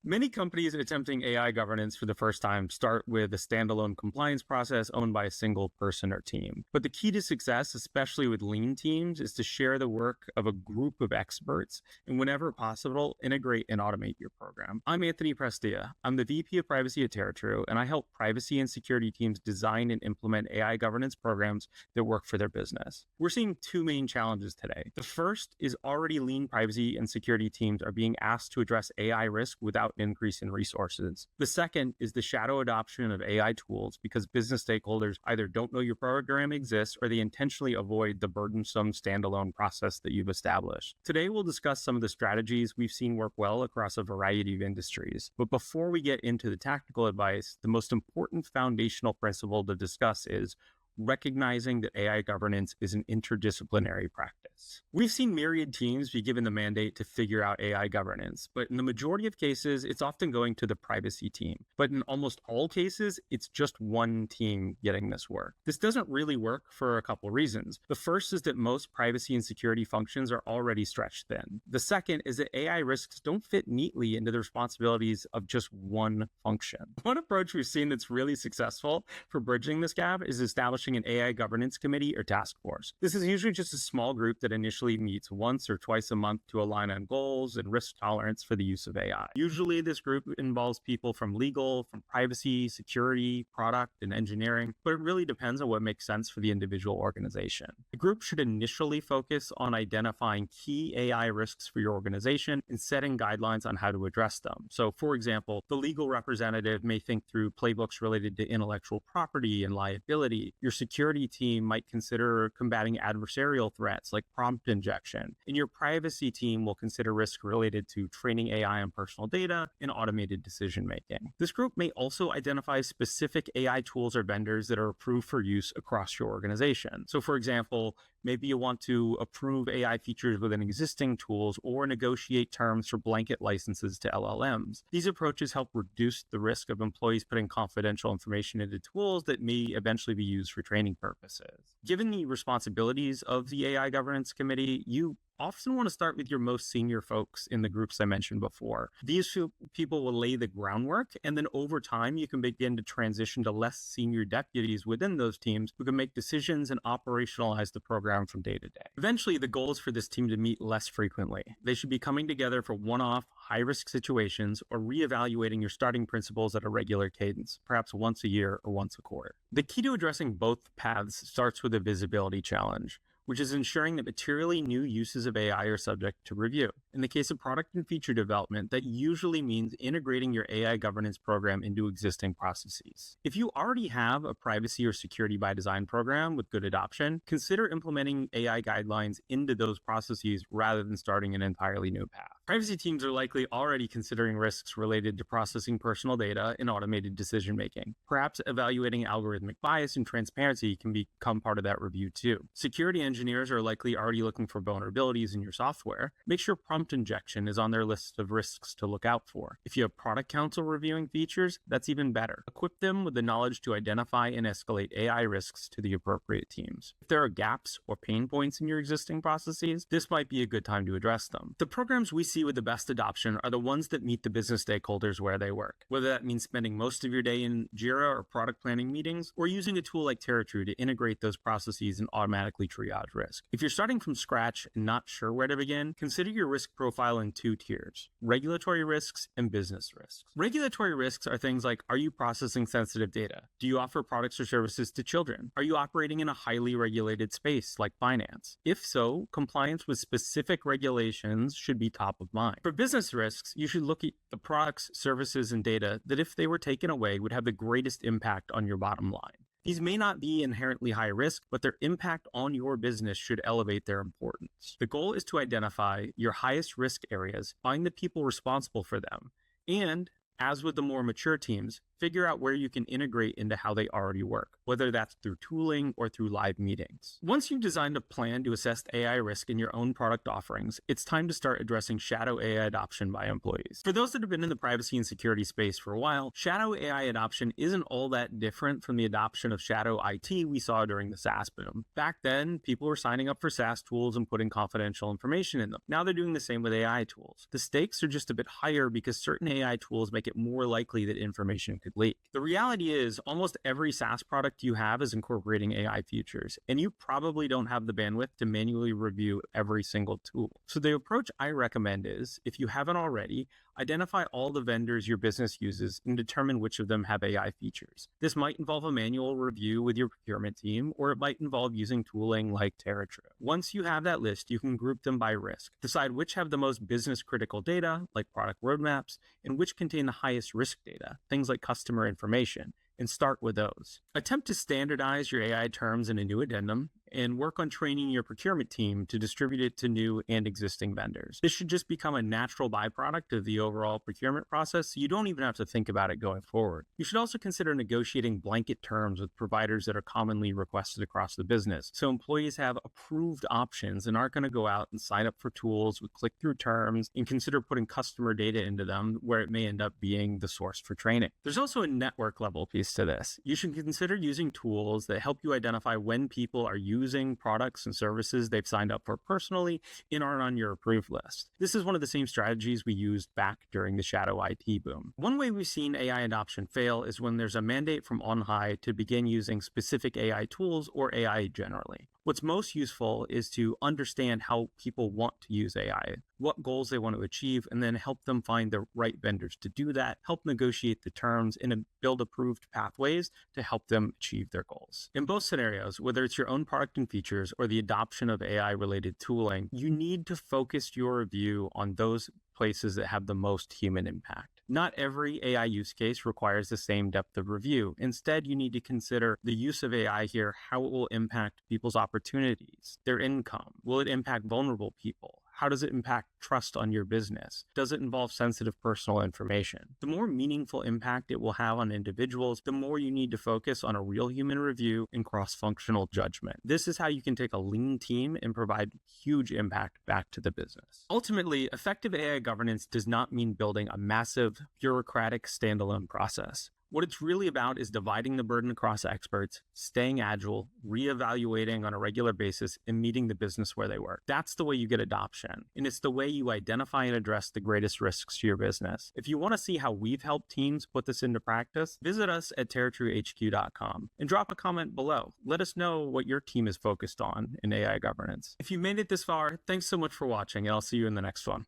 Many companies attempting AI governance for the first time start with a standalone compliance process owned by a single person or team. But the key to success, especially with lean teams, is to share the work of a group of experts and whenever possible, integrate and automate your program. I'm Anthony Prestia. I'm the VP of Privacy at TerraTrue, and I help privacy and security teams design and implement AI governance programs that work for their business. We're seeing two main challenges today. The first is already lean privacy and security teams are being asked to address AI risk without an increase in resources. The second is the shadow adoption of AI tools because business stakeholders either don't know your program exists or they intentionally avoid the burdensome standalone process that you've established. Today, we'll discuss some of the strategies we've seen work well across a variety of industries. But before we get into the tactical advice, the most important foundational principle to discuss is recognizing that AI governance is an interdisciplinary practice. We've seen myriad teams be given the mandate to figure out AI governance, but in the majority of cases, it's often going to the privacy team. But in almost all cases, it's just one team getting this work. This doesn't really work for a couple reasons. The first is that most privacy and security functions are already stretched thin. The second is that AI risks don't fit neatly into the responsibilities of just one function. One approach we've seen that's really successful for bridging this gap is establishing an AI governance committee or task force. This is usually just a small group that initially meets once or twice a month to align on goals and risk tolerance for the use of AI. Usually this group involves people from legal, from privacy, security, product, and engineering, but it really depends on what makes sense for the individual organization. The group should initially focus on identifying key AI risks for your organization and setting guidelines on how to address them. So for example, the legal representative may think through playbooks related to intellectual property and liability. Your security team might consider combating adversarial threats like prompt injection, and your privacy team will consider risk related to training AI on personal data and automated decision making. This group may also identify specific AI tools or vendors that are approved for use across your organization. So for example, maybe you want to approve AI features within existing tools or negotiate terms for blanket licenses to LLMs. These approaches help reduce the risk of employees putting confidential information into tools that may eventually be used for training purposes. Given the responsibilities of the AI governance committee, you often want to start with your most senior folks in the groups I mentioned before. These people will lay the groundwork, and then over time, you can begin to transition to less senior deputies within those teams who can make decisions and operationalize the program from day to day. Eventually, the goal is for this team to meet less frequently. They should be coming together for one-off, high-risk situations or reevaluating your starting principles at a regular cadence, perhaps once a year or once a quarter. The key to addressing both paths starts with a visibility challenge, which is ensuring that materially new uses of AI are subject to review. In the case of product and feature development, that usually means integrating your AI governance program into existing processes. If you already have a privacy or security by design program with good adoption, consider implementing AI guidelines into those processes rather than starting an entirely new path. Privacy teams are likely already considering risks related to processing personal data and automated decision making. Perhaps evaluating algorithmic bias and transparency can become part of that review too. Security engineers are likely already looking for vulnerabilities in your software. Make sure prompt injection is on their list of risks to look out for. If you have product counsel reviewing features, that's even better. Equip them with the knowledge to identify and escalate AI risks to the appropriate teams. If there are gaps or pain points in your existing processes, this might be a good time to address them. The programs we see with the best adoption are the ones that meet the business stakeholders where they work, whether that means spending most of your day in Jira or product planning meetings, or using a tool like TerraTrue to integrate those processes and automatically triage risk. If you're starting from scratch and not sure where to begin, consider your risk profile in two tiers: regulatory risks and business risks. Regulatory risks are things like, are you processing sensitive data? Do you offer products or services to children? Are you operating in a highly regulated space like finance? If so, compliance with specific regulations should be top of mind. For business risks, you should look at the products, services, and data that if they were taken away would have the greatest impact on your bottom line. These may not be inherently high risk, but their impact on your business should elevate their importance. The goal is to identify your highest risk areas, find the people responsible for them, and As with the more mature teams, figure out where you can integrate into how they already work, whether that's through tooling or through live meetings. Once you've designed a plan to assess AI risk in your own product offerings, it's time to start addressing shadow AI adoption by employees. For those that have been in the privacy and security space for a while, shadow AI adoption isn't all that different from the adoption of shadow IT we saw during the SaaS boom. Back then, people were signing up for SaaS tools and putting confidential information in them. Now they're doing the same with AI tools. The stakes are just a bit higher because certain AI tools make it more likely that information could leak. The reality is, almost every SaaS product you have is incorporating AI features, and you probably don't have the bandwidth to manually review every single tool. So the approach I recommend is, if you haven't already, identify all the vendors your business uses and determine which of them have AI features. This might involve a manual review with your procurement team, or it might involve using tooling like TerraTrue. Once you have that list, you can group them by risk. Decide which have the most business-critical data, like product roadmaps, and which contain the highest risk data, things like customer information, and start with those. Attempt to standardize your AI terms in a new addendum, and work on training your procurement team to distribute it to new and existing vendors. This should just become a natural byproduct of the overall procurement process, so you don't even have to think about it going forward. You should also consider negotiating blanket terms with providers that are commonly requested across the business, so employees have approved options and aren't going to go out and sign up for tools with click-through terms and consider putting customer data into them where it may end up being the source for training. There's also a network level piece to this. You should consider using tools that help you identify when people are using products and services they've signed up for personally and are on your approved list. This is one of the same strategies we used back during the shadow IT boom. One way we've seen AI adoption fail is when there's a mandate from on high to begin using specific AI tools or AI generally. What's most useful is to understand how people want to use AI, what goals they want to achieve, and then help them find the right vendors to do that, help negotiate the terms, and build approved pathways to help them achieve their goals. In both scenarios, whether it's your own product and features or the adoption of AI-related tooling, you need to focus your review on those places that have the most human impact. Not every AI use case requires the same depth of review. Instead, you need to consider the use of AI here, how it will impact people's opportunities, their income. Will it impact vulnerable people? How does it impact trust on your business? Does it involve sensitive personal information? The more meaningful impact it will have on individuals, the more you need to focus on a real human review and cross-functional judgment. This is how you can take a lean team and provide huge impact back to the business. Ultimately, effective AI governance does not mean building a massive, bureaucratic standalone process. What it's really about is dividing the burden across experts, staying agile, reevaluating on a regular basis, and meeting the business where they work. That's the way you get adoption, and it's the way you identify and address the greatest risks to your business. If you want to see how we've helped teams put this into practice, visit us at TerraTrueHQ.com and drop a comment below. Let us know what your team is focused on in AI governance. If you made it this far, thanks so much for watching, and I'll see you in the next one.